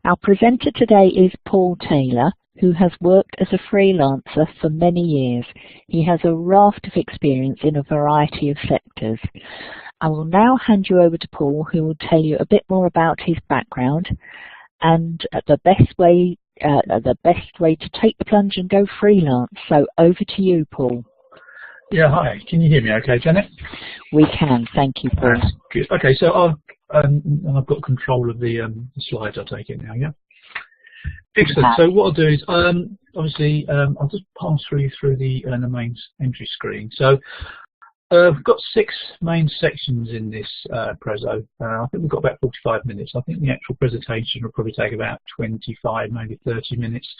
Our presenter today is Paul Taylor, who has worked as a freelancer for many years. He has a raft of experience in a variety of sectors. I will now hand you over to Paul, who will tell you a bit more about his background and the best way to take the plunge and go freelance. So over to you, Paul. Yeah, hi. Can you hear me okay, Janet? We can. Thank you, Paul. Good. Okay, so I've got control of the slides. I'll take it now, yeah? Excellent. So what I'll do is, obviously, I'll just pass through the main entry screen. So I've got 6 main sections in this prezzo. I think we've got about 45 minutes. I think the actual presentation will probably take about 25, maybe 30 minutes.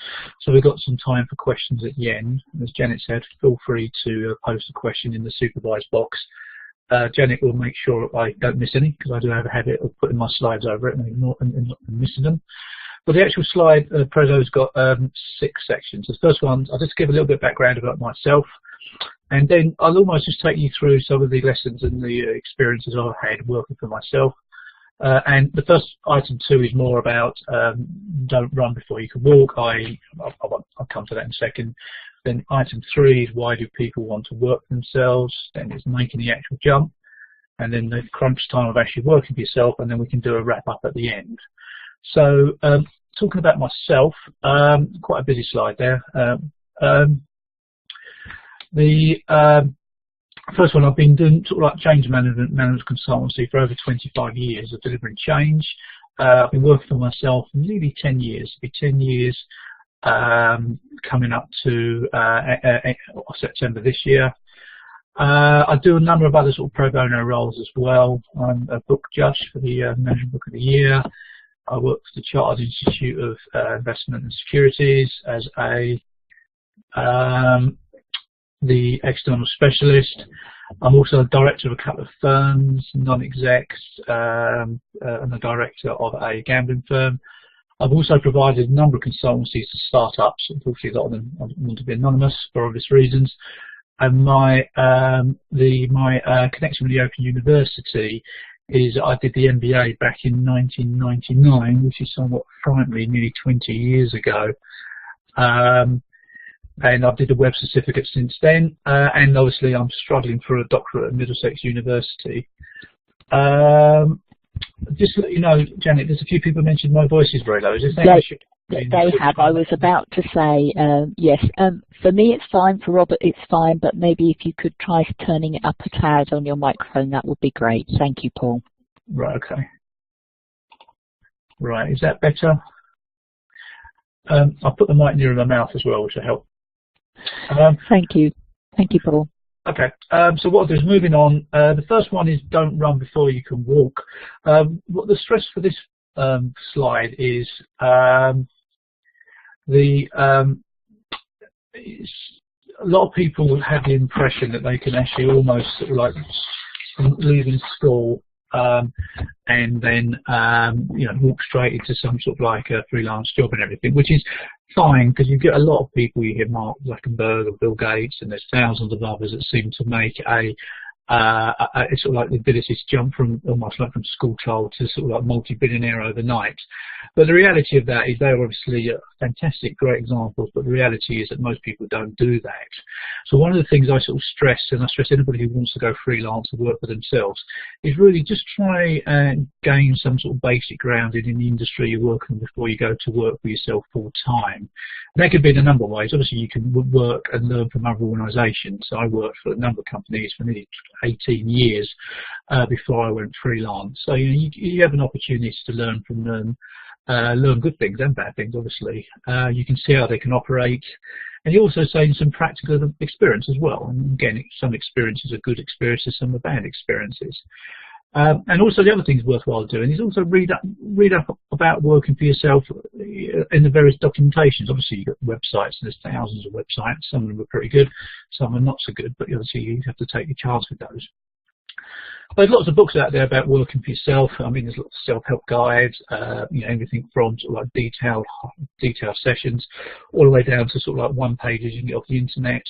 So we've got some time for questions at the end. As Janet said, feel free to post a question in the supervised box. Janet will make sure I don't miss any, because I do have a habit of putting my slides over it and missing them. But the actual slide prezzo's got 6 sections. The first one, I'll just give a little bit of background about myself, and then I'll almost just take you through some of the lessons and the experiences I've had working for myself. And the first item 2 is more about don't run before you can walk. I'll come to that in a second. Then item 3 is why do people want to work for themselves? Then it's making the actual jump. And then the crunch time of actually working for yourself, and then we can do a wrap up at the end. So talking about myself, quite a busy slide there. The first one, I've been doing sort of like change management consultancy for over 25 years of delivering change. I've been working for myself for nearly 10 years. It'll be 10 years coming up to September this year. I do a number of other sort of pro bono roles as well. I'm a book judge for the Management Book of the Year. I work for the Chartered Institute of Investment and Securities as the external specialist. I'm also a director of a couple of firms, non-execs, and a director of a gambling firm. I've also provided a number of consultancies to startups. Unfortunately, a lot of them want to be anonymous for obvious reasons. And my connection with the Open University is I did the MBA back in 1999, which is somewhat frighteningly nearly 20 years ago. And I did a web certificate since then, and obviously I'm struggling for a doctorate at Middlesex University. Just to let you know, Janet, there's a few people mentioned my voice is very low. Is it they have. I was about to say, yes. For me it's fine, for Robert it's fine, but maybe if you could try turning it up a tad on your microphone, that would be great. Thank you, Paul. Right, okay. Right, is that better? I'll put the mic nearer my mouth as well, which will help. Thank you. Thank you, Paul. Okay, so what I'll do is moving on. The first one is don't run before you can walk. What the stress for this slide is a lot of people have the impression that they can actually almost sort of like leaving school and then you know, walk straight into some sort of like a freelance job and everything, which is fine because you get a lot of people. You hear Mark Zuckerberg or Bill Gates, and there's thousands of others that seem to make it's sort of like the ability to jump from almost like from school child to sort of like multi-billionaire overnight. But the reality of that is they're obviously fantastic, great examples, but the reality is that most people don't do that. So one of the things I sort of stress, and I stress anybody who wants to go freelance and work for themselves, is really just try and gain some sort of basic grounding in the industry you're working before you go to work for yourself full time. And that could be in a number of ways. Obviously you can work and learn from other organisations. So I worked for a number of companies for nearly 18 years before I went freelance. So you have an opportunity to learn from them, learn good things and bad things, obviously. You can see how they can operate, and you also gain some practical experience as well. And again, some experiences are good experiences, some are bad experiences. And also the other things worthwhile doing is also read up about working for yourself in the various documentations. Obviously you've got websites, and there's thousands of websites. Some of them are pretty good, some are not so good, but obviously you have to take your chance with those. There's lots of books out there about working for yourself. I mean, there's lots of self-help guides, you know, everything from sort of like detailed sessions all the way down to sort of like one pages you can get off the internet.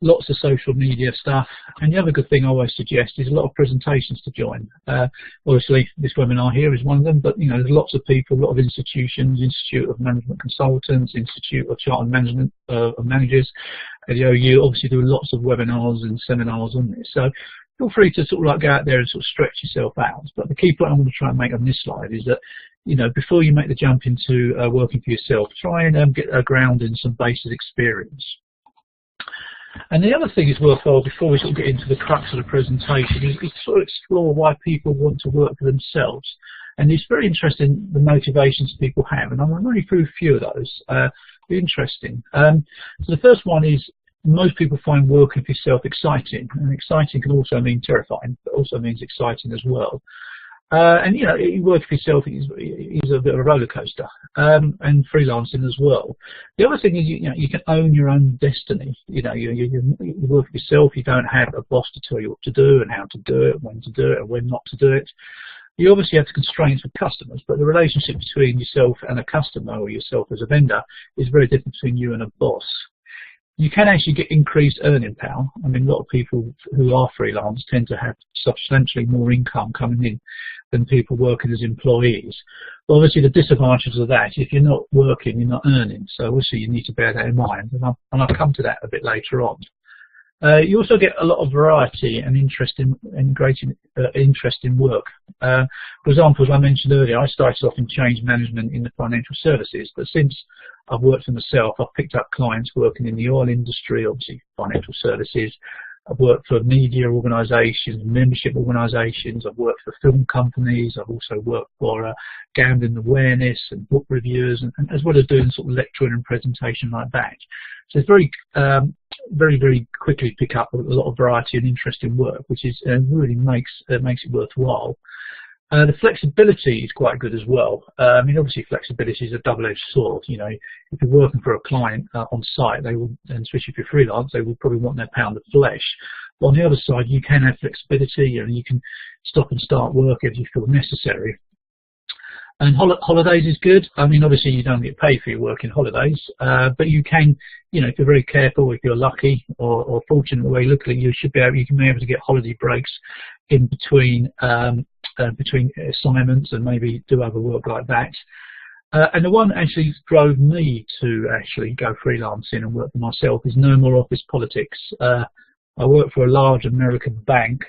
lots of social media stuff, and the other good thing I always suggest is a lot of presentations to join. Obviously, this webinar here is one of them, but you know, there's lots of people, a lot of institutions, Institute of Management Consultants, Institute of Chartered Management Managers, at the OU, obviously do lots of webinars and seminars on this. So feel free to sort of like go out there and sort of stretch yourself out. But the key point I want to try and make on this slide is that, you know, before you make the jump into working for yourself, try and get a ground in some basic experience. And the other thing is worthwhile, before we sort of get into the crux of the presentation, is to sort of explore why people want to work for themselves. And it's very interesting, the motivations people have, and I'm going to run you through a few of those. Interesting. So the first one is, most people find working for yourself exciting, and exciting can also mean terrifying, but also means exciting as well. And you know, working for yourself is a bit of a roller coaster, and freelancing as well. The other thing is, you know, you can own your own destiny. You know, you work for yourself. You don't have a boss to tell you what to do and how to do it, when to do it, and when not to do it. You obviously have the constraints with customers, but the relationship between yourself and a customer, or yourself as a vendor, is very different between you and a boss. You can actually get increased earning power. I mean, a lot of people who are freelance tend to have substantially more income coming in than people working as employees. But obviously the disadvantages of that, if you're not working, you're not earning. So obviously you need to bear that in mind, and I'll come to that a bit later on. You also get a lot of variety and interest in work. For example, as I mentioned earlier, I started off in change management in the financial services, but since I've worked for myself, I've picked up clients working in the oil industry, obviously financial services. I've worked for media organisations, membership organisations. I've worked for film companies. I've also worked for gambling awareness and book reviewers, and as well as doing sort of lecturing and presentation like that. So it's very quickly pick up a lot of variety and interesting work, which is really makes it worthwhile. The flexibility is quite good as well. I mean, obviously flexibility is a double-edged sword. You know, if you're working for a client on site, they will, and especially if you're freelance, they will probably want their pound of flesh. But on the other side, you can have flexibility, and you can stop and start work if you feel necessary. And holidays is good. I mean, obviously you don't get paid for your working holidays, but you can, you know, if you're very careful, if you're lucky or fortunate the way you look at it, you can be able to get holiday breaks in between assignments and maybe do other work like that. And the one that actually drove me to actually go freelancing and work for myself is no more office politics. I work for a large American bank,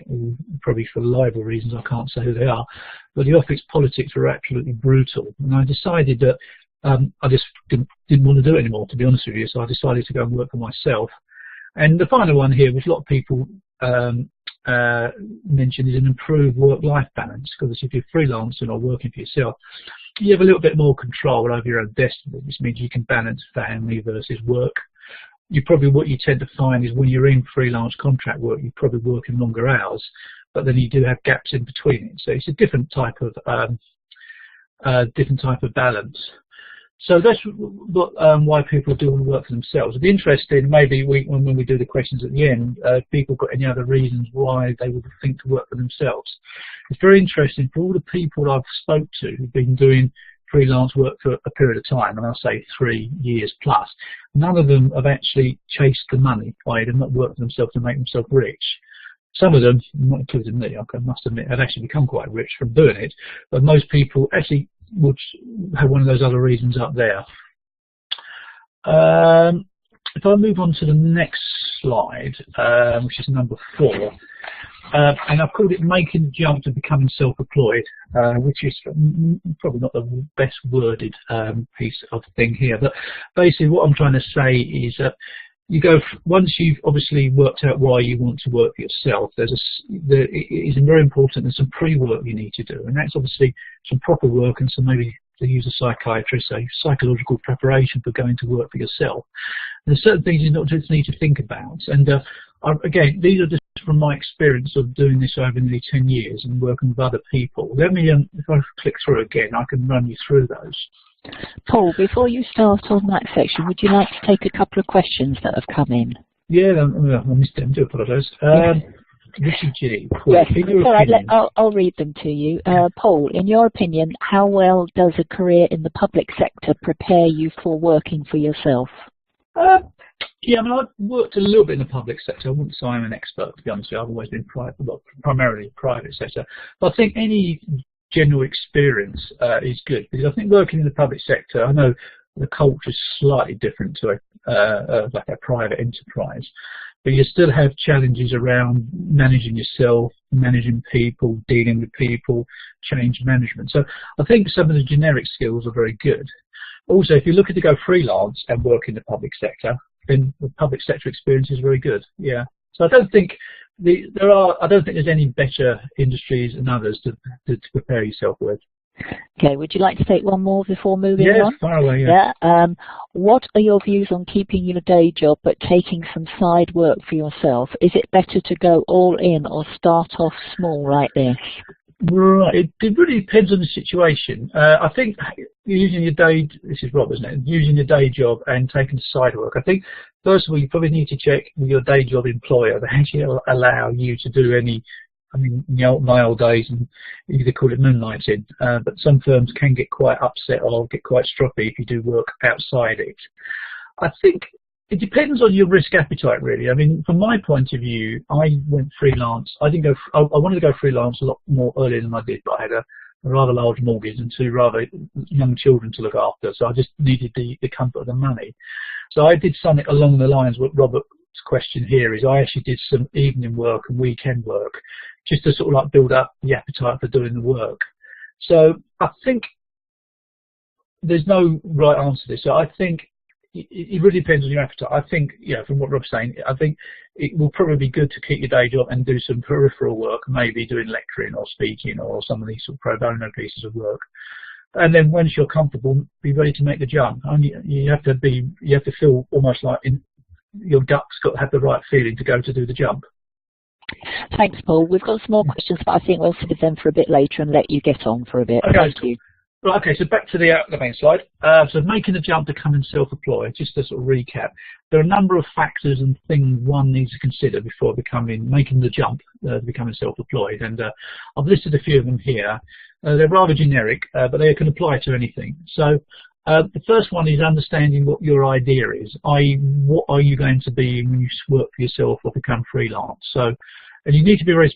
probably for libel reasons, I can't say who they are, but the office politics were absolutely brutal. And I decided that I just didn't want to do it anymore, to be honest with you, so I decided to go and work for myself. And the final one here, which a lot of people mention, is an improved work-life balance, because if you're freelancing or working for yourself, you have a little bit more control over your own destiny, which means you can balance family versus work. What you tend to find is when you're in freelance contract work, you're probably working longer hours, but then you do have gaps in between it. So it's a different type of balance. So that's why people do want to work for themselves. It'd be interesting, maybe when we do the questions at the end, if people got any other reasons why they would think to work for themselves. It's very interesting for all the people I've spoke to who've been doing freelance work for a period of time, and I'll say 3 years plus. None of them have actually chased the money, i.e. they've not worked for themselves to make themselves rich. Some of them, not including me, I must admit, have actually become quite rich from doing it, but most people actually would have one of those other reasons up there. If I move on to the next slide, which is number 4, and I've called it Making the Jump to Becoming Self-Employed, which is probably not the best worded piece of thing here, but basically what I'm trying to say is that you go, once you've obviously worked out why you want to work for yourself, it is very important, there's some pre-work you need to do, and that's obviously some proper work and some, maybe to use a psychiatrist, a psychological preparation for going to work for yourself. And there's certain things you just need to think about, and again, these are just from my experience of doing this over nearly 10 years and working with other people. Let me, if I click through again, I can run you through those. Paul, before you start on that section, would you like to take a couple of questions that have come in? Yeah, I missed them, do apologise. Richard G. Paul, yes, all right, I'll read them to you. Paul, in your opinion, how well does a career in the public sector prepare you for working for yourself? Yeah, I mean, I've worked a little bit in the public sector. I wouldn't say I'm an expert, to be honest with you. I've always been private, well, primarily private sector. But I think any general experience is good, because I think working in the public sector, I know the culture is slightly different to like a private enterprise, but you still have challenges around managing yourself, managing people, dealing with people, change management. So I think some of the generic skills are very good. Also, if you're looking to go freelance and work in the public sector, then the public sector experience is very good. Yeah. So I don't think I don't think there's any better industries than others to prepare yourself with. Okay, would you like to take one more before moving on? Yes, far away, yeah. What are your views on keeping your day job but taking some side work for yourself? Is it better to go all in or start off small like this? Right, it really depends on the situation. I think using your day, this is Rob, isn't it? Using your day job and taking side work. I think, first of all, you probably need to check with your day job employer that actually allow you to do any, I mean, in my old days, and you could call it moonlighting, but some firms can get quite upset or get quite stroppy if you do work outside it. I think it depends on your risk appetite, really. I mean, from my point of view, I went freelance. I wanted to go freelance a lot more earlier than I did, but I had a rather large mortgage and two rather young children to look after, so I just needed the comfort of the money. So I did something along the lines what Robert's question here is. I actually did some evening work and weekend work just to sort of like build up the appetite for doing the work. So I think there's no right answer to this. So I think it really depends on your appetite. I think, from what Rob's saying, I think it will probably be good to keep your day job and do some peripheral work, maybe doing lecturing or speaking or some of these sort of pro bono pieces of work. And then once you're comfortable, be ready to make the jump. You have to feel almost like your gut's got to have the right feeling to go to do the jump. Thanks, Paul. We've got some more questions, but I think we'll save them for a bit later and let you get on for a bit. Okay. Thank you. Right, okay, so back to the main slide. So making the jump to becoming self-employed, just to sort of recap, there are a number of factors and things one needs to consider before making the jump to becoming self-employed, and I've listed a few of them here. They're rather generic, but they can apply to anything. So the first one is understanding what your idea is, i.e. what are you going to be when you work for yourself or become freelance. So, and you need to be very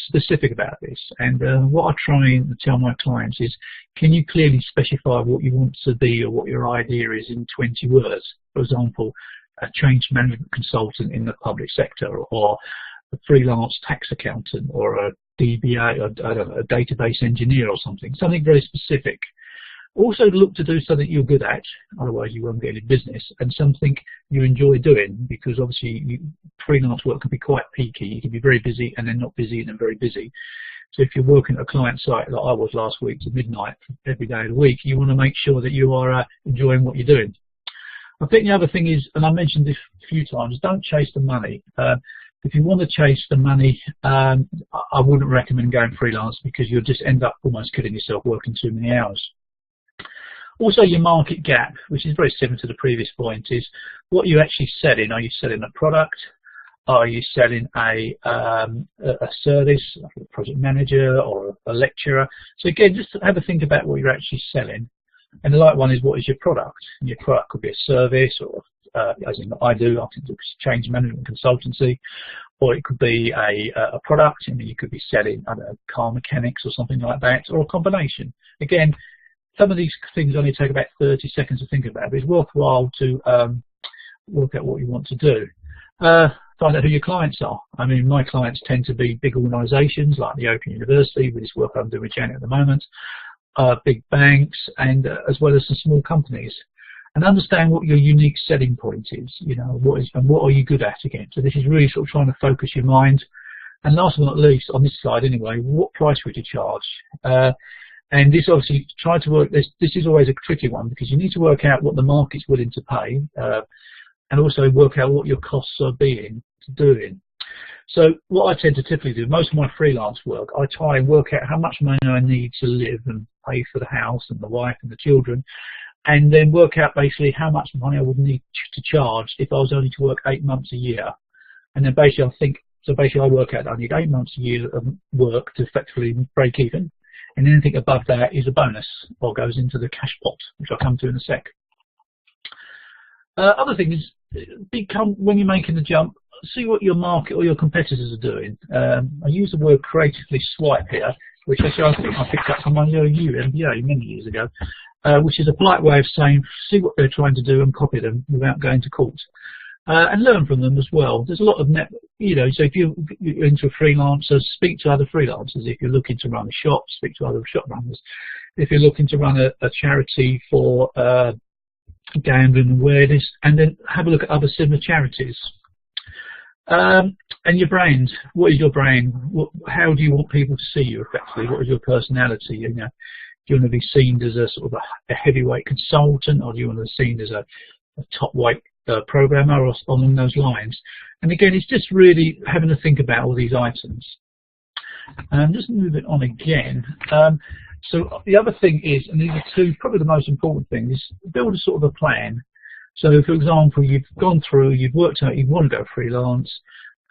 specific about this. And what I try and tell my clients is, can you clearly specify what you want to be or what your idea is in 20 words? For example, a change management consultant in the public sector, or a freelance tax accountant, or a DBA, or I don't know, a database engineer or something very specific. Also look to do something you're good at, otherwise you won't get any business, and something you enjoy doing, because obviously freelance work can be quite peaky. You can be very busy and then not busy and then very busy. So if you're working at a client site like I was last week to midnight every day of the week, you want to make sure that you are enjoying what you're doing. I think the other thing is, and I mentioned this a few times, don't chase the money. If you want to chase the money, I wouldn't recommend going freelance, because you'll just end up almost killing yourself working too many hours. Also, your market gap, which is very similar to the previous point, is what you're actually selling. Are you selling a product? Are you selling a service, like a project manager or a lecturer? So again, just have a think about what you're actually selling. And the light one is, what is your product? And your product could be a service, or as in I do, I think it's change management consultancy, or it could be a product. I mean, you could be selling, I don't know, car mechanics or something like that, or a combination. Again, some of these things only take about 30 seconds to think about, but it's worthwhile to work out what you want to do. Find out who your clients are. I mean, my clients tend to be big organisations like the Open University, with this work I'm doing with Janet at the moment, big banks, and as well as some small companies. And understand what your unique selling point is. What are you good at again. So this is really sort of trying to focus your mind. And last but not least, on this slide anyway, what price would you charge? And this obviously, try to work this is always a tricky one, because you need to work out what the market's willing to pay, and also work out what your costs are doing. So what I tend to typically do, most of my freelance work, I try and work out how much money I need to live and pay for the house and the wife and the children, and then work out basically how much money I would need to charge if I was only to work 8 months a year. And then basically I work out that I need 8 months a year of work to effectively break even. And anything above that is a bonus, or goes into the cash pot, which I'll come to in a sec. Other thing is, when you're making the jump, see what your market or your competitors are doing. I use the word creatively swipe here, which actually I think I picked up from my MBA many years ago, which is a polite way of saying see what they're trying to do and copy them without going to court. And learn from them as well. There's a lot of so if you're into a freelancer, speak to other freelancers. If you're looking to run a shop, speak to other shop runners. If you're looking to run a charity for gambling awareness, and then have a look at other similar charities. And your brand. What is your brand? How do you want people to see you effectively? What is your personality? Do you want to be seen as a sort of a heavyweight consultant, or do you want to be seen as a top-weight programmer, or along those lines? And again, it's just really having to think about all these items. Just moving on again. So the other thing is, and these are two, probably the most important things, is build a sort of a plan. So, for example, you've gone through, you've worked out you want to go freelance,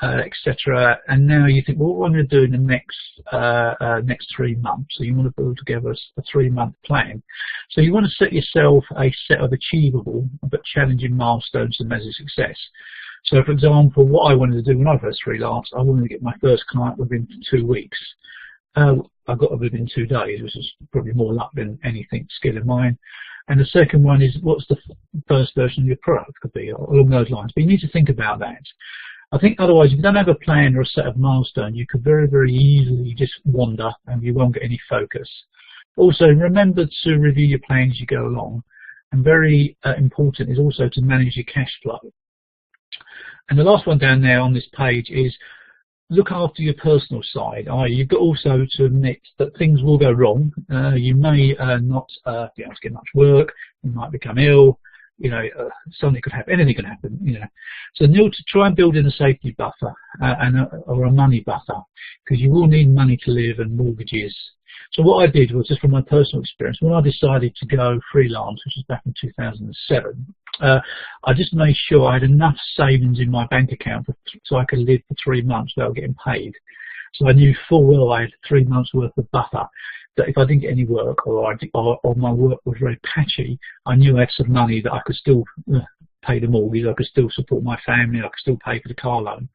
etc., and now you think, well, what am I going to do in the next 3 months? So you want to build together a 3-month plan. So you want to set yourself a set of achievable but challenging milestones to measure success. So, for example, what I wanted to do when I first freelanced, I wanted to get my first client within 2 weeks. I got it within 2 days, which is probably more luck than anything skill of mine. And the second one is, what's the first version of your product could be, or along those lines. But you need to think about that. I think otherwise, if you don't have a plan or a set of milestones, you could very, very easily just wander and you won't get any focus. Also, remember to review your plan as you go along. And very important is also to manage your cash flow. And the last one down there on this page is look after your personal side. You've got also to admit that things will go wrong. You may not be able to get much work. You might become ill. Something could happen. Anything can happen. So to try and build in a safety buffer or a money buffer, because you will need money to live and mortgages. So what I did was, just from my personal experience, when I decided to go freelance, which was back in 2007, I just made sure I had enough savings in my bank account so I could live for 3 months without getting paid. So I knew full well I had 3 months worth of buffer, that if I didn't get any work or my work was very patchy, I knew I had some money that I could still pay the mortgage, I could still support my family, I could still pay for the car loan.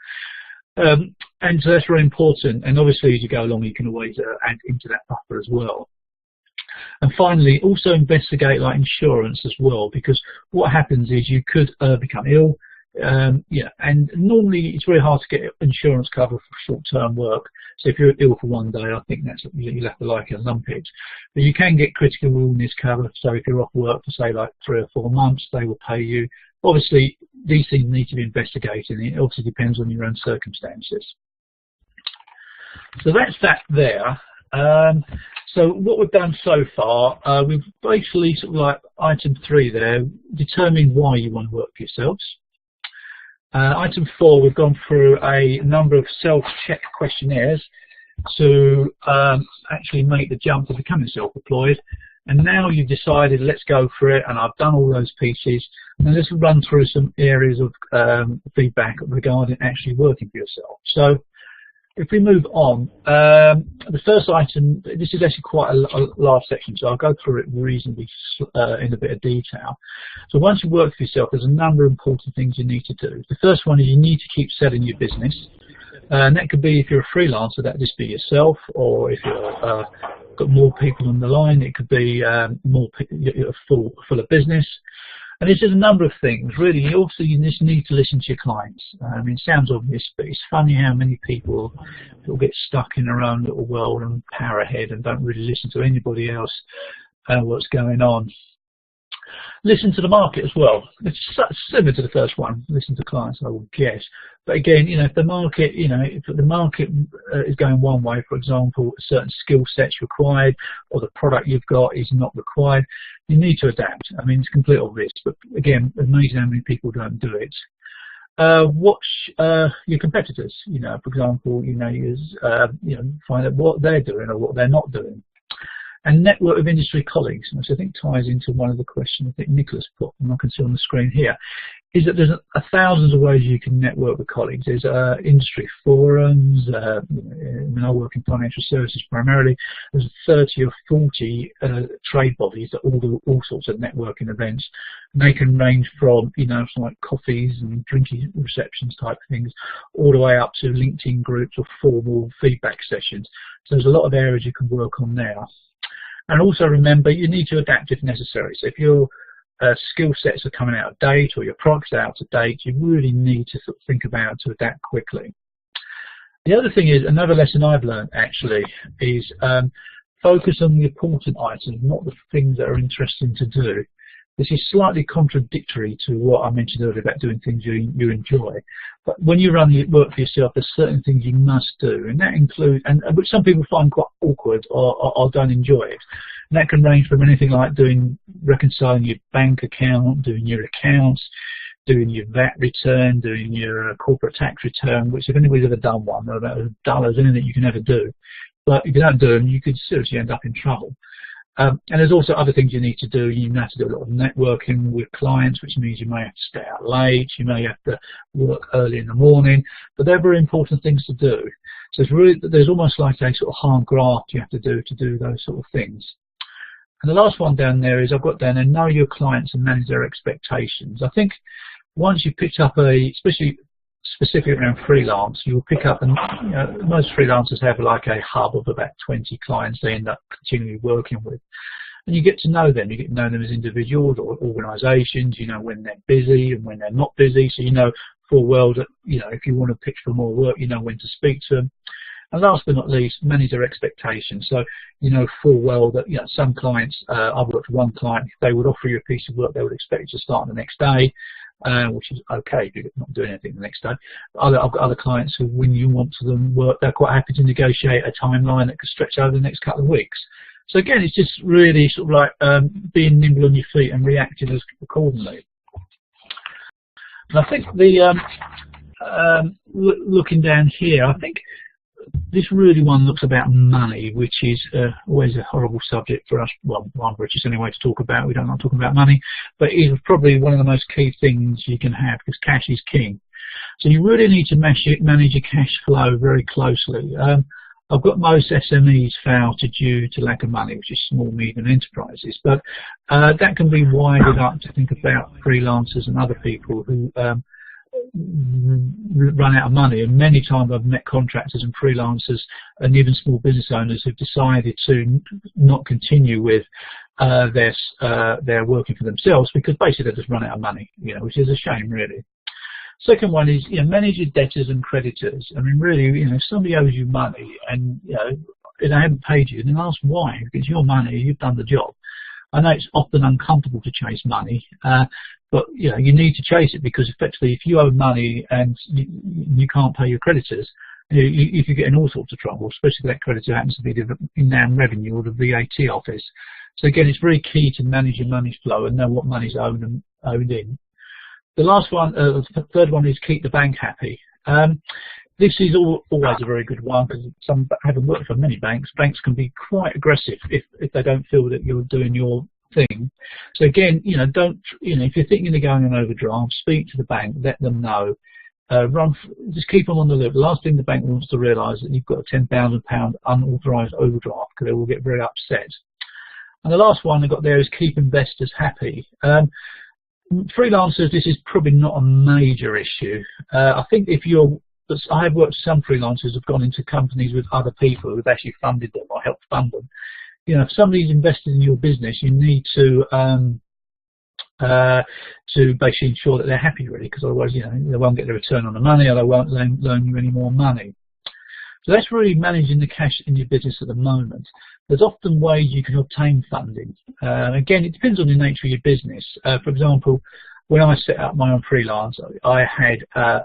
And so that's very important, and obviously as you go along you can always add into that buffer as well. And finally, also investigate like insurance as well, because what happens is you could become ill, and normally it's very hard to get insurance cover for short-term work. So if you're ill for 1 day, I think that's, you'll have to like it and lump it. But you can get critical illness cover, so if you're off work for say like 3 or 4 months, they will pay you. Obviously, these things need to be investigated, and it obviously depends on your own circumstances. So that's that there. So what we've done so far, we've basically sort of like item 3 there, determine why you want to work for yourselves. Item 4, we've gone through a number of self-check questionnaires to actually make the jump to becoming self-employed. And now you've decided, let's go for it, and I've done all those pieces. And let's run through some areas of feedback regarding actually working for yourself. So if we move on, the first item, this is actually quite a large section, so I'll go through it reasonably in a bit of detail. So once you work for yourself, there's a number of important things you need to do. The first one is you need to keep selling your business. And that could be, if you're a freelancer, that just be yourself, or if you're got more people on the line, it could be more you're full of business. And this is a number of things, really. You just need to listen to your clients. I mean, it sounds obvious, but it's funny how many people will get stuck in their own little world and power ahead and don't really listen to anybody else what's going on. Listen to the market as well. It's similar to the first one. Listen to clients, I would guess. But again, if the market, if the market is going one way, for example, a certain skill set's required, or the product you've got is not required, you need to adapt. I mean, it's completely obvious, but again, amazing how many people don't do it. Watch your competitors. For example, find out what they're doing or what they're not doing. and network with industry colleagues, which I think ties into one of the questions I think Nicholas put, and I can see on the screen here, is that there's thousands of ways you can network with colleagues. There's industry forums. When I work in financial services primarily, there's 30 or 40 trade bodies that all do all sorts of networking events. And they can range from, like coffees and drinking receptions type things, all the way up to LinkedIn groups or formal feedback sessions. So there's a lot of areas you can work on there. And also remember, you need to adapt if necessary. So if your skill sets are coming out of date or your products are out of date, you really need to sort of think about to adapt quickly. The other thing is, another lesson I've learned actually, is focus on the important items, not the things that are interesting to do. This is slightly contradictory to what I mentioned earlier about doing things you enjoy. But when you run your work for yourself, there's certain things you must do, and that includes, and which some people find quite awkward or don't enjoy it. And that can range from anything like reconciling your bank account, doing your accounts, doing your VAT return, doing your corporate tax return, which if anybody's ever done one, they're about as dull as anything you can ever do. But if you don't do them, you could seriously end up in trouble. And there's also other things you need to do. You have to do a lot of networking with clients, which means you may have to stay out late, you may have to work early in the morning, but they're very important things to do. So it's really, there's almost like a sort of hard graft you have to do those sort of things. And the last one down there is, I've got down there, know your clients and manage their expectations. I think once you pick up especially specific around freelance, you'll pick up, and most freelancers have like a hub of about 20 clients they end up continually working with, and you get to know them. You get to know them as individuals or organisations. You know when they're busy and when they're not busy, so you know full well that if you want to pitch for more work, you know when to speak to them. And last but not least, manage their expectations. So you know full well that some clients, I've worked with one client, if they would offer you a piece of work, they would expect you to start the next day. Which is okay if you're not doing anything the next day. I've got other clients who, when you want to them work, they're quite happy to negotiate a timeline that could stretch over the next couple of weeks. So again, it's just really sort of like being nimble on your feet and reacting accordingly. And I think looking down here, I think this really one looks about money, which is always a horrible subject for us. Well, I'm British anyway to talk about. We don't like talking about money, but it's probably one of the most key things you can have, because cash is king. So you really need to manage your cash flow very closely. I've got most SMEs fail due to lack of money, which is small, medium enterprises, but that can be widened up to think about freelancers and other people who run out of money. And many times I've met contractors and freelancers and even small business owners who've decided to not continue with their working for themselves because basically they've just run out of money, which is a shame really. Second one is manage your debtors and creditors. I mean really, if somebody owes you money and they haven't paid you, then ask why. If it's your money, you've done the job. I know it's often uncomfortable to chase money, but you need to chase it, because effectively if you owe money and you can't pay your creditors, you could get in all sorts of trouble, especially if that creditor happens to be the Inland Revenue or the VAT office. So again, it's very key to manage your money flow and know what money's owed in. The last one, the third one is keep the bank happy. This is always a very good one, because having worked for many banks can be quite aggressive if they don't feel that you're doing your thing. So again, if you're thinking of going on overdraft, speak to the bank, let them know. Just keep them on the loop. The last thing the bank wants to realise is that you've got a £10,000 unauthorised overdraft, because they will get very upset. And the last one I've got there is keep investors happy. Freelancers, this is probably not a major issue. I think I have worked with some freelancers who've gone into companies with other people who've actually funded them or helped fund them. If somebody's invested in your business, you need to basically ensure that they're happy, really, because otherwise, they won't get the return on the money, or they won't loan you any more money. So that's really managing the cash in your business at the moment. There's often ways you can obtain funding. Again, it depends on the nature of your business. For example, when I set up my own freelance, I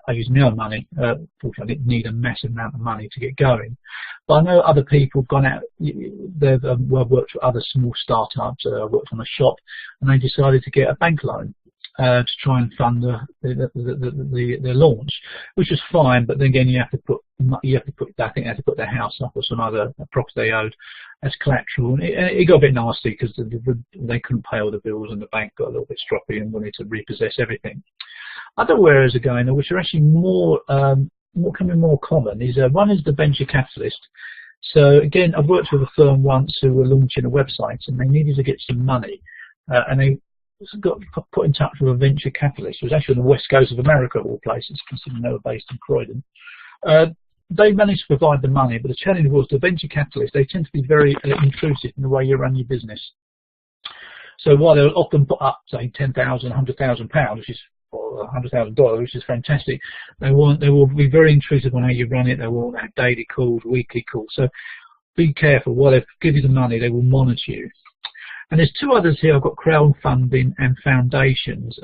used my own money. Fortunately, I didn't need a massive amount of money to get going. But I know other people have gone out, they've worked with other small startups, worked on a shop, and they decided to get a bank loan. to try and fund the launch, which was fine. But then again, I think they had to put their house up or some other property they owed as collateral, and it got a bit nasty because they couldn't pay all the bills, and the bank got a little bit stroppy and wanted to repossess everything. Other areas are going on, which are actually becoming more common. One is the venture capitalist. So again, I've worked with a firm once who were launching a website, and they needed to get some money, and they got put in touch with a venture capitalist who was actually on the west coast of America, of all places, considering they were based in Croydon. They managed to provide the money, but the challenge was the venture capitalists, they tend to be very intrusive in the way you run your business. So while they'll often put up, say, £10,000, £100,000, which is or $100,000, which is fantastic, they will be very intrusive on how you run it. They will have daily calls, weekly calls. So be careful. While they give you the money, they will monitor you. And there's two others here. I've got crowdfunding and foundations.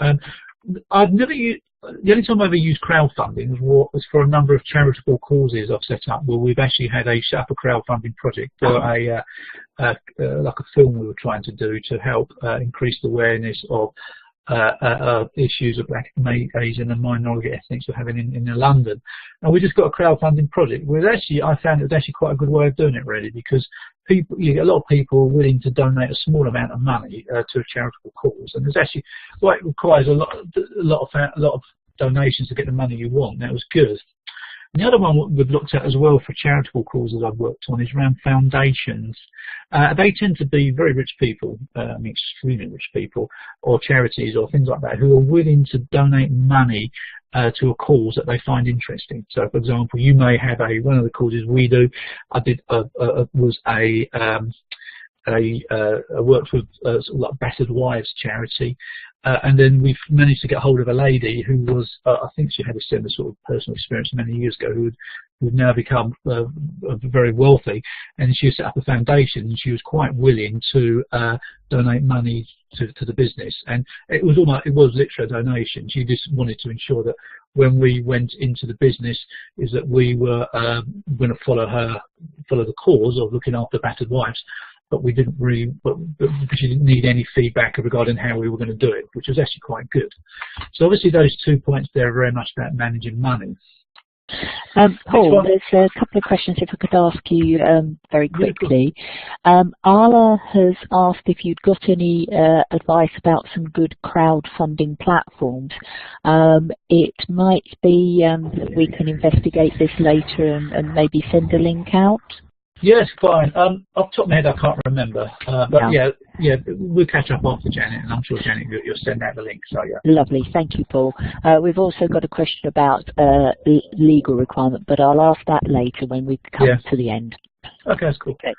I've never used. The only time I ever used crowdfunding was for a number of charitable causes I've set up, where we've actually had set up a crowdfunding project for like a film we were trying to do to help increase the awareness of issues of Black, Asian and minority ethnics we're having in London. And we just got a crowdfunding project where I found it was actually quite a good way of doing it, really, because you get a lot of people willing to donate a small amount of money to a charitable cause, and there's actually it requires a lot of donations to get the money you want. That was good. And the other one we've looked at as well for charitable causes I've worked on is around foundations. They tend to be very rich people, extremely rich people, or charities or things like that, who are willing to donate money to a cause that they find interesting. So, for example, you may have one of the causes we do. I worked with sort of like Battered Wives charity, and then we've managed to get hold of a lady who was, I think she had a similar sort of personal experience many years ago, who'd now become very wealthy, and she set up a foundation, and she was quite willing to donate money to the business. And it was literally a donation. She just wanted to ensure that when we went into the business, is that we were going to follow the cause of looking after battered wives. But we didn't really, she didn't need any feedback regarding how we were going to do it, which was actually quite good. So obviously those 2 points there are very much about managing money. Paul, there's a couple of questions if I could ask you very quickly. Arla has asked if you'd got any advice about some good crowdfunding platforms. It might be that we can investigate this later and maybe send a link out. Yes, fine. Off the top of my head, I can't remember. But yeah, we'll catch up after Janet, and I'm sure Janet, you'll send out the link. So yeah. Lovely, thank you, Paul. We've also got a question about legal requirement, but I'll ask that later when we come to the end. Okay, that's cool. Okay.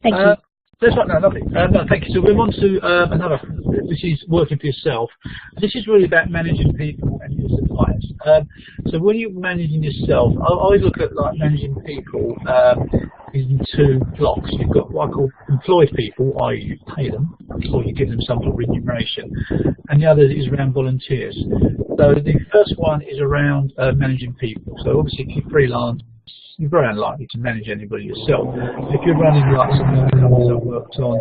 Thank you. That's right, no, lovely. No, thank you. So we're on to another, which is working for yourself. This is really about managing people and your suppliers. So when you're managing yourself, I always look at like managing people in two blocks. You've got what I call employed people, i.e. you pay them, or you give them some sort of remuneration, and the other is around volunteers. So the first one is around managing people. So obviously if you're freelance, you're very unlikely to manage anybody yourself. If you're running like some of the companies I've worked on,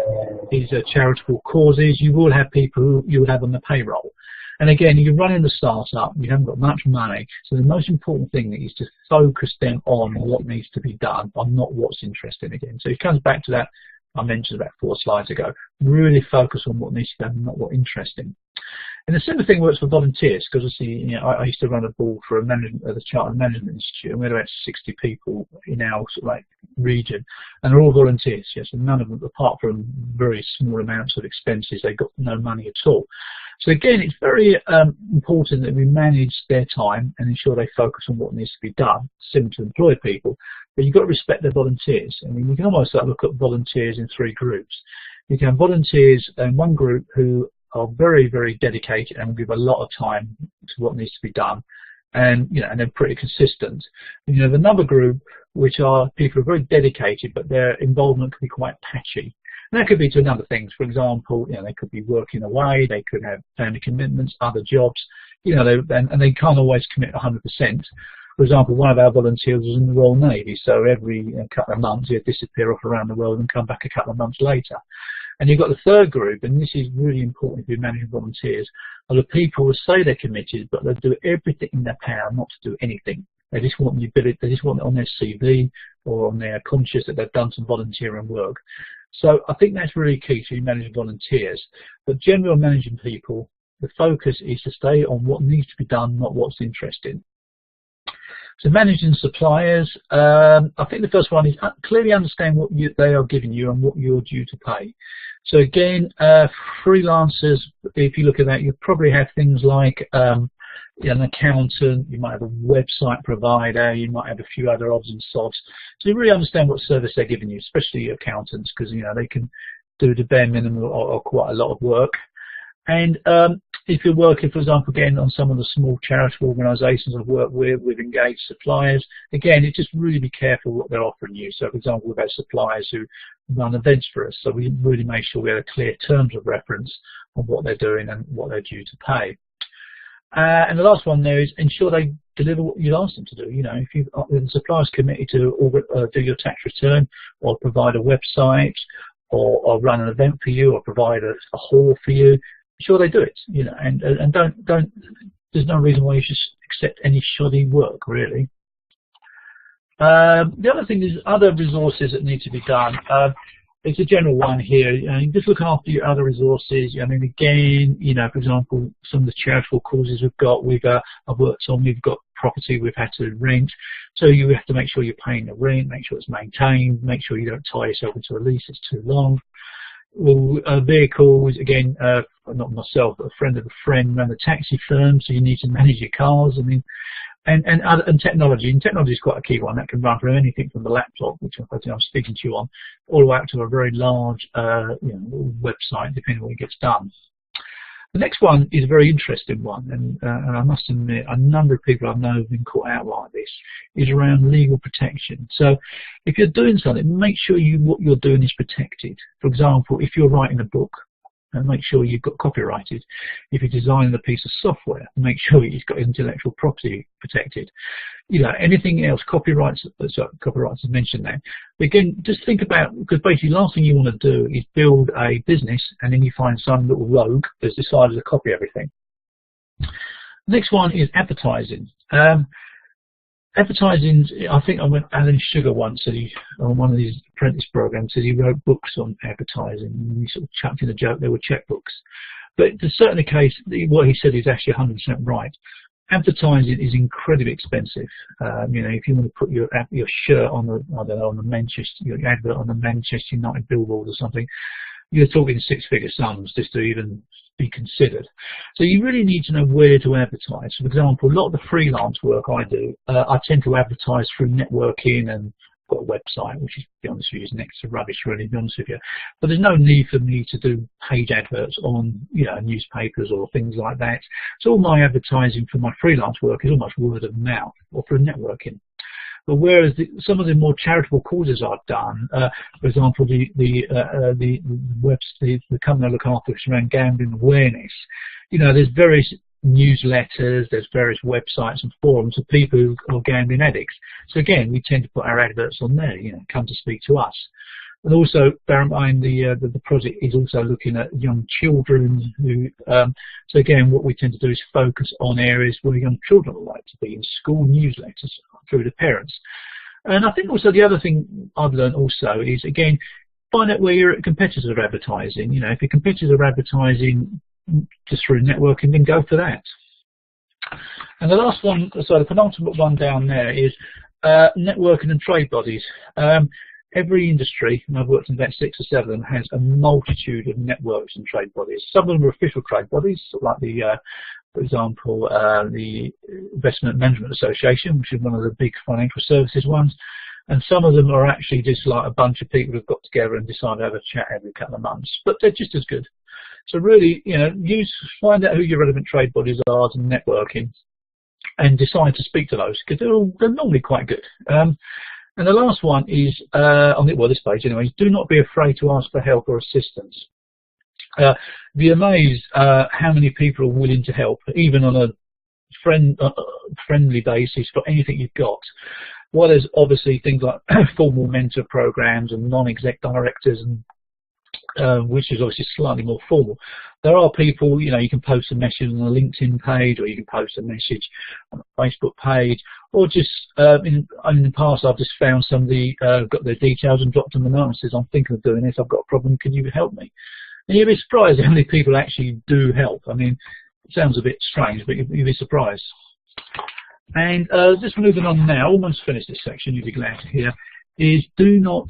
these are charitable causes, you will have people who you will have on the payroll. And again, you're running the startup, you haven't got much money, so the most important thing is to focus them on what needs to be done, on not what's interesting again. So it comes back to that I mentioned about 4 slides ago. Really focus on what needs to be done, not what interesting. And the similar thing works for volunteers, because obviously, I used to run a board for the Chartered Management Institute, and we had about 60 people in our sort of like region, and they're all volunteers. Yes, and none of them, apart from very small amounts of expenses, they got no money at all. So again, it's very important that we manage their time and ensure they focus on what needs to be done, similar to employed people. But you've got to respect their volunteers. I mean, you can almost look at volunteers in 3 groups. You can have volunteers in one group who are very, very dedicated and give a lot of time to what needs to be done, and and they're pretty consistent. And you have another group which are people who are very dedicated, but their involvement can be quite patchy. And that could be to other things. For example, they could be working away, they could have family commitments, other jobs, and they can't always commit 100%. For example, one of our volunteers was in the Royal Navy, so every couple of months he'd disappear off around the world and come back a couple of months later. And you've got the third group, and this is really important if you're managing volunteers, are the people who say they're committed, but they'll do everything in their power not to do anything. They just want the ability, they just want it on their CV or on their conscious that they've done some volunteering work. So I think that's really key to managing volunteers. But generally on managing people, the focus is to stay on what needs to be done, not what's interesting. So managing suppliers, I think the first one is clearly understand what they are giving you and what you're due to pay. So again, freelancers, if you look at that, you probably have things like an accountant, you might have a website provider, you might have a few other odds and sods. So you really understand what service they're giving you, especially accountants, because they can do the bare minimum or quite a lot of work. And if you're working, for example, again on some of the small charitable organisations I've worked with engaged suppliers, again, it's just really be careful what they're offering you. So, for example, we've had suppliers who run events for us, so we really make sure we have clear terms of reference on what they're doing and what they're due to pay. And the last one there is ensure they deliver what you ask them to do. If the supplier's committed to do your tax return or provide a website or run an event for you or provide a hall for you, sure they do it, and don't. There's no reason why you should accept any shoddy work, really. The other thing is other resources that need to be done. It's a general one here. Just look after your other resources. Again, for example, some of the charitable causes I've worked on. We've got property we've had to rent, so you have to make sure you're paying the rent, make sure it's maintained, make sure you don't tie yourself into a lease that's too long. Vehicles, again, not myself, but a friend of a friend ran a taxi firm, so you need to manage your cars. And technology. And technology is quite a key one. That can run from anything from the laptop, which I think I'm speaking to you on, all the way up to a very large website, depending on what gets done. The next one is a very interesting one, and I must admit, a number of people I know have been caught out like this, is around legal protection. So if you're doing something, make sure what you're doing is protected. For example, if you're writing a book, make sure you've got copyrighted. If you're designing a piece of software, make sure you've got intellectual property protected. Anything else, copyrights is mentioned there. But again, just think about, because basically the last thing you want to do is build a business and then you find some little rogue that's decided to copy everything. Next one is advertising. Advertising, I think I went Alan Sugar once on one of these apprentice programs, said he wrote books on advertising, and he sort of chucked in a joke they were checkbooks. But to certainly the case, what he said is actually 100% right. Advertising is incredibly expensive. If you want to put your shirt on your advert on the Manchester United billboard or something, you're talking six-figure sums just to even be considered. So you really need to know where to advertise. For example, a lot of the freelance work I do, I tend to advertise through networking and got a website, which is, to be honest with you, is next to rubbish, really, to be honest with you. But there's no need for me to do page adverts on, newspapers or things like that. So all my advertising for my freelance work is almost word of mouth or through networking. But whereas some of the more charitable causes I've done, for example, the company I look after, which is around gambling awareness, there's various newsletters, there's various websites and forums of people who are gambling addicts. So again, we tend to put our adverts on there, come to speak to us. And also, bear in mind, the project is also looking at young children who, so again, what we tend to do is focus on areas where young children would like to be in school newsletters through the parents. And I think also the other thing I've learned also is, again, find out where your competitors are advertising. If your competitors are advertising just through networking, then go for that. And the last one, so the penultimate one down there is networking and trade bodies. Every industry, and I've worked in about 6 or 7 of them, has a multitude of networks and trade bodies. Some of them are official trade bodies, sort of like for example, the Investment Management Association, which is one of the big financial services ones. And some of them are actually just like a bunch of people who've got together and decide to have a chat every couple of months. But they're just as good. So really, find out who your relevant trade bodies are and networking, and decide to speak to those, because they're normally quite good. And the last one is, this page anyway, is do not be afraid to ask for help or assistance. Be amazed how many people are willing to help, even on a friendly basis for anything you've got. Well, there's obviously things like formal mentor programs and non-exec directors and which is obviously slightly more formal. There are people, you know, you can post a message on a LinkedIn page, or you can post a message on a Facebook page, or just in the past I've just found somebody got their details and dropped them a note and says, I'm thinking of doing this, I've got a problem, can you help me? And you'll be surprised how many people actually do help. I mean, it sounds a bit strange, but you'll be surprised. And just moving on now, almost finished this section, you'll be glad to hear, is do not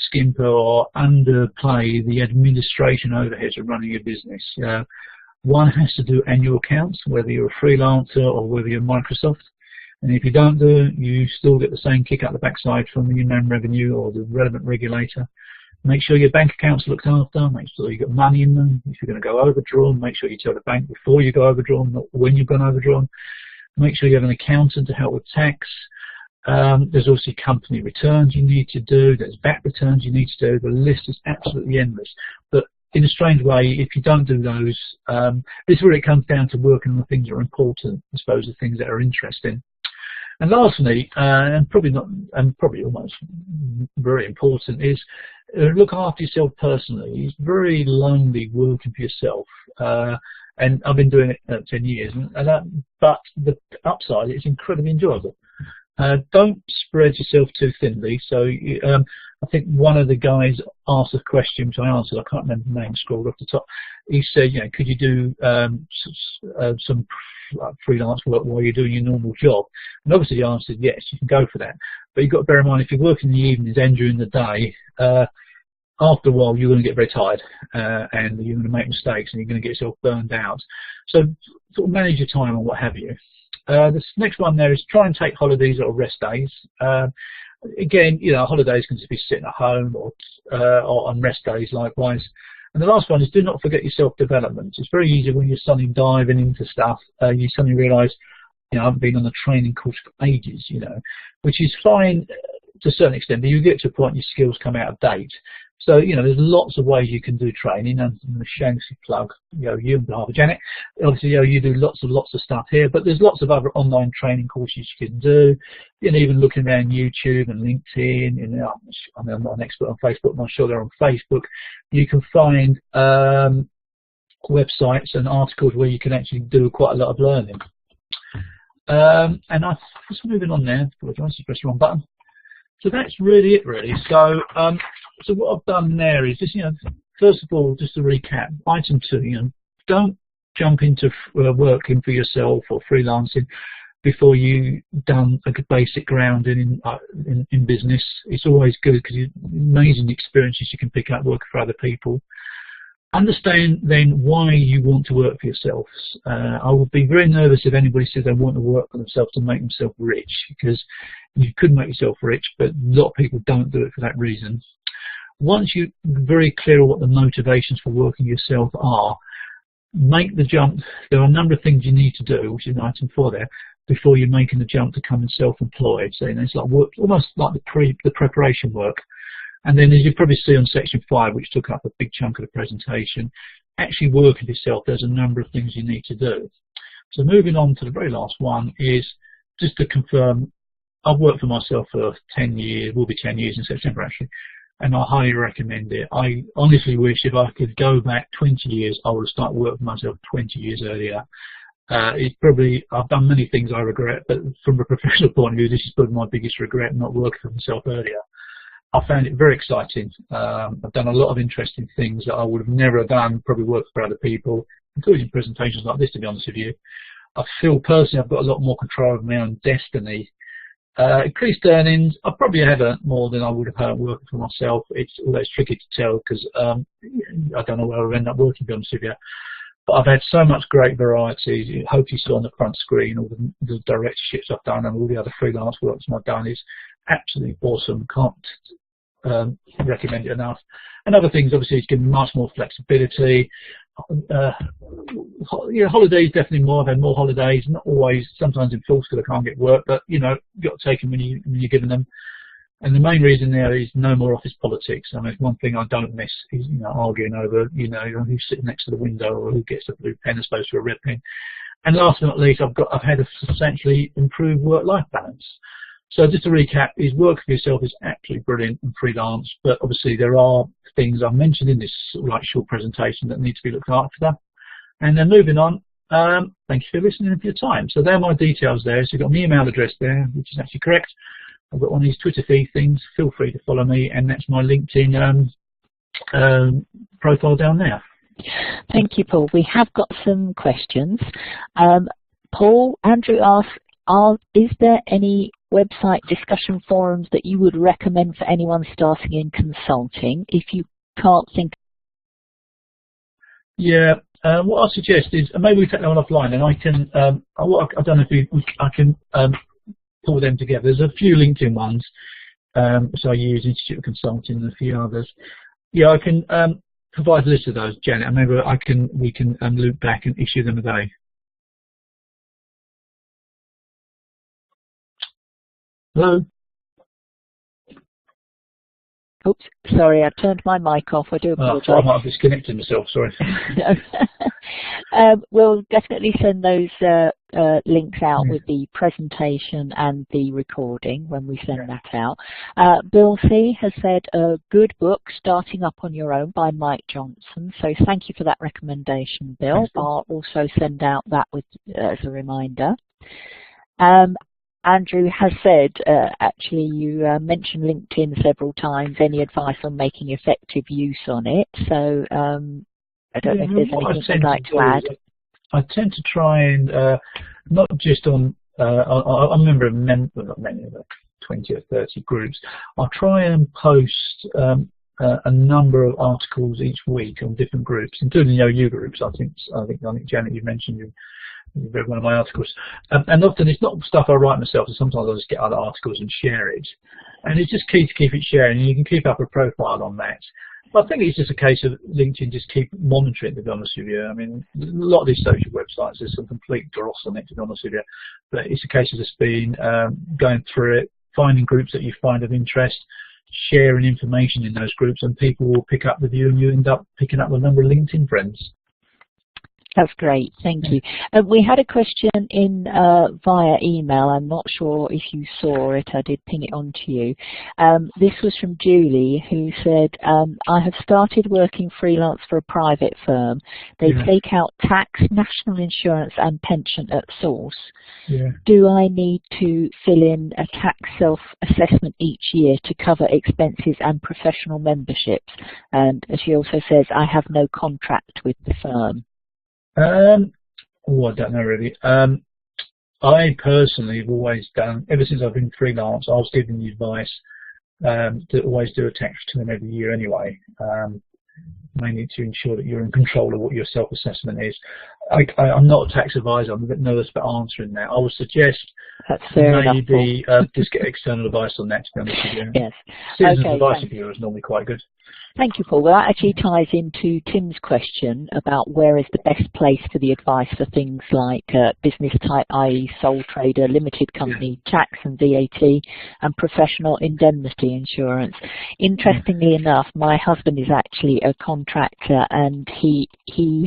skimp or underplay the administration overheads of running a business. One has to do annual accounts, whether you're a freelancer or whether you're Microsoft. And if you don't do it, you still get the same kick out the backside from the Inland Revenue or the relevant regulator. Make sure your bank account's looked after, make sure you've got money in them. If you're going to go overdrawn, make sure you tell the bank before you go overdrawn, not when you've gone overdrawn. Make sure you have an accountant to help with tax. There's also company returns you need to do, there's VAT returns you need to do. The list is absolutely endless. But in a strange way, if you don't do those, this really comes down to working on the things that are important, I suppose, the things that are interesting. And lastly, and probably almost very important, is look after yourself personally. It's very lonely working for yourself. And I've been doing it 10 years, but the upside is incredibly enjoyable. Don't spread yourself too thinly. So I think one of the guys asked a question which I answered. I can't remember the name, scrolled off the top. He said, you know, could you do some freelance work while you're doing your normal job? And obviously the answer is yes, you can go for that. But you've got to bear in mind, if you're working in the evenings and during the day, after a while you're going to get very tired and you're going to make mistakes and you're going to get yourself burned out. So sort of manage your time and what have you. This next one there is try and take holidays or rest days. Again, you know, holidays can just be sitting at home or on rest days likewise. And the last one is do not forget your self-development. It's very easy when you're suddenly diving into stuff, you suddenly realise, you know, I haven't been on a training course for ages, you know, which is fine to a certain extent, but you get to a point your skills come out of date. So, you know, there's lots of ways you can do training, and the shamelessly plug, you know, you on behalf of Janet. Obviously, you know, you do lots of stuff here, but there's lots of other online training courses you can do. You know, even looking around YouTube and LinkedIn, you know, I mean, I'm not an expert on Facebook, I'm sure they're on Facebook. You can find websites and articles where you can actually do quite a lot of learning. And I'm just moving on now. Apologise, I pressed the wrong button. So that's really it, really. So, so what I've done there is just, you know, first of all, just to recap, item 2, you know, don't jump into working for yourself or freelancing before you've done a good basic grounding in business. It's always good because you amazing experiences you can pick up working for other people. Understand then why you want to work for yourselves. I would be very nervous if anybody says they want to work for themselves to make themselves rich, because you could make yourself rich, but a lot of people don't do it for that reason. Once you're very clear on what the motivations for working yourself are, make the jump. There are a number of things you need to do, which is item 4 there, before you're making the jump to becoming self-employed. So, you know, it's like work, almost like the preparation work. And then, as you probably see on section 5, which took up a big chunk of the presentation, actually working for yourself, there's a number of things you need to do. So moving on to the very last one is just to confirm, I've worked for myself for 10 years, will be 10 years in September actually, and I highly recommend it. I honestly wish if I could go back 20 years, I would have started working for myself 20 years earlier. It's probably, I've done many things I regret, but from a professional point of view, this is probably my biggest regret, not working for myself earlier. I found it very exciting. I've done a lot of interesting things that I would have never done, probably worked for other people, including presentations like this, to be honest with you. I feel personally I've got a lot more control of my own destiny. Increased earnings, I probably have earned more than I would have earned working for myself. Although it's tricky to tell because I don't know where I'll end up working, to be honest with you. But I've had so much great variety. I hope you saw on the front screen all the directorships I've done and all the other freelance works I've done is absolutely awesome. Can't recommend it enough. And other things, obviously, it's given much more flexibility. Yeah, holidays definitely more. I've had more holidays, not always. Sometimes in full because I can't get work, but you know, you've got to take them when you're given them. And the main reason there is no more office politics. I mean, one thing I don't miss is, you know, arguing over, you know, who's sitting next to the window or who gets a blue pen as opposed to a red pen. And last but not least, I've had a substantially improved work-life balance. So just to recap, is work for yourself is absolutely brilliant and freelance, but obviously there are things I've mentioned in this sort of like short presentation that need to be looked after. And then moving on, thank you for listening and for your time. So there are my details there. So you've got my email address there, which is actually correct. I've got one of these Twitter feed things. Feel free to follow me, and that's my LinkedIn profile down there. Thank you, Paul. We have got some questions. Paul, Andrew asks, is there any website discussion forums that you would recommend for anyone starting in consulting if you can't think? Yeah, what I suggest is maybe we take that one offline, and I can. I don't know if I can pull them together. There's a few LinkedIn ones, so I use Institute of Consulting and a few others. Yeah, I can provide a list of those, Janet, and maybe we can loop back and issue them a day. Hello? Oops, sorry, I turned my mic off. I do apologise. I might have disconnected myself, sorry. We'll definitely send those links out with the presentation and the recording when we send that out. Bill C. has said a good book, Starting Up on Your Own by Mike Johnson. So thank you for that recommendation, Bill. Thanks, I'll also send out that with as a reminder. Andrew has said, actually, you mentioned LinkedIn several times. Any advice on making effective use on it? So I don't know if there's anything you'd like to add. I tend to try and not just on. I'm a member of not many, but 20 or 30 groups. I'll try and post a number of articles each week on different groups, including OU groups. I think Janet, you mentioned you read one of my articles, and often it's not stuff I write myself, so sometimes I'll just get other articles and share it, and it's just key to keep it sharing, and you can keep up a profile on that. But I think it's just a case of LinkedIn just keep monitoring, to be honest with you. I mean, a lot of these social websites, there's some complete dross on it, to be honest with you, but it's a case of just being going through it, finding groups that you find of interest, sharing information in those groups, and people will pick up with you, and you end up picking up a number of LinkedIn friends. That's great, thank you. We had a question in via email. I'm not sure if you saw it. I did ping it on to you. This was from Julie, who said, I have started working freelance for a private firm. They take out tax, national insurance and pension at source. Do I need to fill in a tax self-assessment each year to cover expenses and professional memberships? And she also says, I have no contract with the firm. I don't know really. I personally have always done, ever since I've been freelance, I was giving the advice to always do a tax return every year anyway, mainly to ensure that you're in control of what your self-assessment is. I'm not a tax advisor, I'm a bit nervous about answering that. I would suggest maybe just get external advice on that, to be honest with you. Yes. Citizens Advice Bureau is normally quite good. Thank you, Paul. Well, that actually ties into Tim's question about where is the best place for the advice for things like business type, i.e. sole trader, limited company, tax and VAT, and professional indemnity insurance. Interestingly enough, my husband is actually a contractor, and he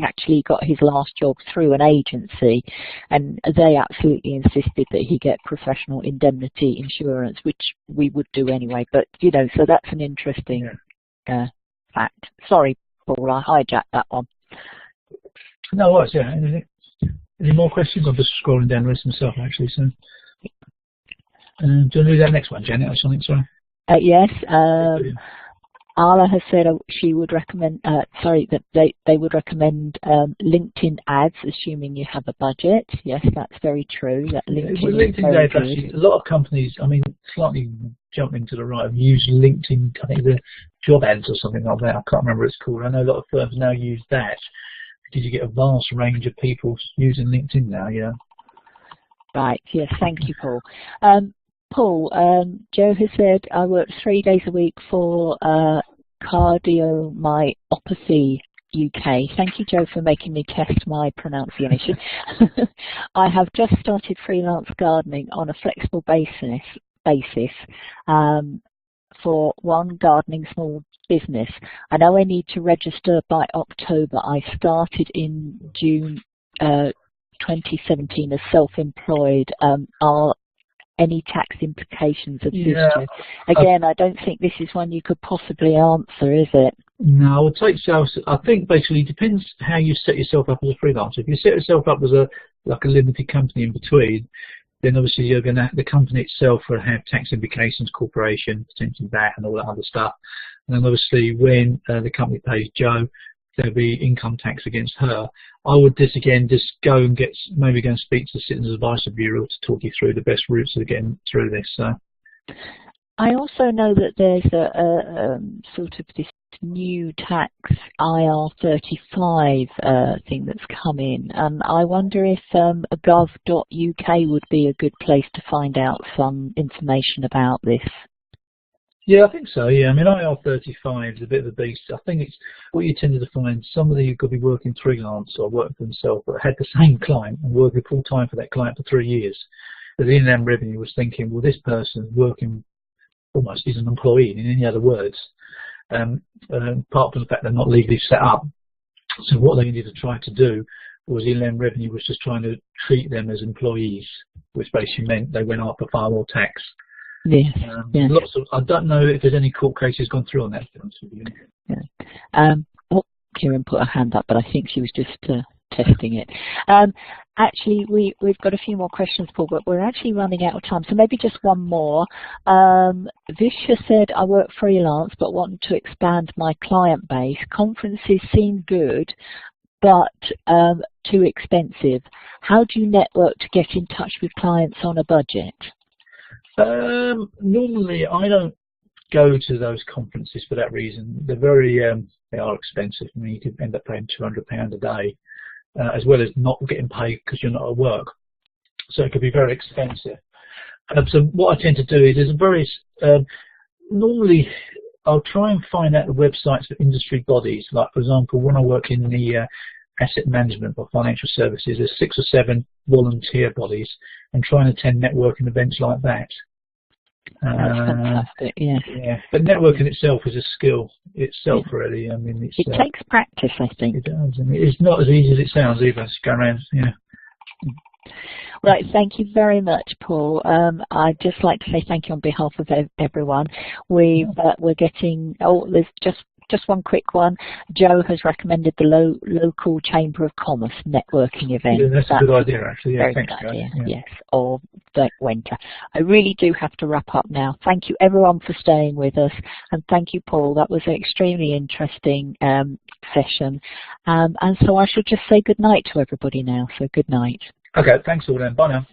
actually got his last job through an agency, and they absolutely insisted that he get professional indemnity insurance, which we would do anyway. But, you know, so that's an interesting fact. Sorry, Paul, I hijacked that one. No worries, yeah. Any more questions? I'm just scrolling down the list myself, actually. So, do you want to do that next one, Janet, or something? Sorry. Yes. Arla has said she would recommend, that they would recommend LinkedIn ads, assuming you have a budget. Yes, that's very true. That LinkedIn ads, actually, a lot of companies, I mean, slightly jumping to the right, have used LinkedIn, I think the job ads or something like that. I can't remember what it's called. I know a lot of firms now use that because you get a vast range of people using LinkedIn now, yeah. Right, yes, thank you, Paul. Paul, Joe has said, I work 3 days a week for Cardiomyopathy UK. Thank you, Joe, for making me test my pronunciation. I have just started freelance gardening on a flexible basis for one gardening small business. I know I need to register by October. I started in June 2017 as self-employed. any tax implications of this? Yeah. Again, I don't think this is one you could possibly answer, is it? No, I would take sales. I think basically it depends how you set yourself up as a freelancer. If you set yourself up as a limited company in between, then obviously you're going to, the company itself will have tax implications, corporation, potentially VAT and all that other stuff. And then obviously when the company pays Joe, there'll be income tax against her. I would just go and maybe go and speak to the Citizens Advisory Bureau to talk you through the best routes of getting through this. So. I also know that there's a sort of this new tax IR35 thing that's come in. I wonder if gov.uk would be a good place to find out some information about this. Yeah, I think so. Yeah, I mean, IR35 is a bit of a beast. I think it's what you tended to find. Somebody who could be working freelance or working for themselves, but had the same client and working full time for that client for 3 years. But the Inland Revenue was thinking, well, this person's working almost as an employee, in any other words, apart from the fact they're not legally set up. So what they needed to try to do was the Inland Revenue was just trying to treat them as employees, which basically meant they went up for far more tax. Yes. Yes. I don't know if there's any court cases gone through on that, to be honest with you. Yeah. Kieran put her hand up, but I think she was just testing it. Actually, we've got a few more questions, Paul, but we're actually running out of time, so maybe just one more. Visha said, I work freelance but want to expand my client base. Conferences seem good, but too expensive. How do you network to get in touch with clients on a budget? Normally, I don't go to those conferences for that reason. They're very, they are expensive. I mean, you could end up paying £200 a day. As well as not getting paid because you're not at work. So it could be very expensive. So what I tend to do is normally I'll try and find out the websites of industry bodies. Like, for example, when I work in the asset management or financial services, there's 6 or 7 volunteer bodies, and try and attend networking events like that. That's fantastic, yes. Yeah, but networking itself is a skill itself, really. I mean, it takes practice, I think. It does, and it's not as easy as it sounds either. To go around, yeah. Right, thank you very much, Paul. I'd just like to say thank you on behalf of everyone. We're getting, there's just one quick one. Joe has recommended the local Chamber of Commerce networking event. Yeah, that's a good idea, actually. Yeah, very thanks, good idea. Yeah. Yes, or the winter. I really do have to wrap up now. Thank you, everyone, for staying with us, and thank you, Paul. That was an extremely interesting session. And so I should just say good night to everybody now. So good night. Okay, thanks all then. Bye now.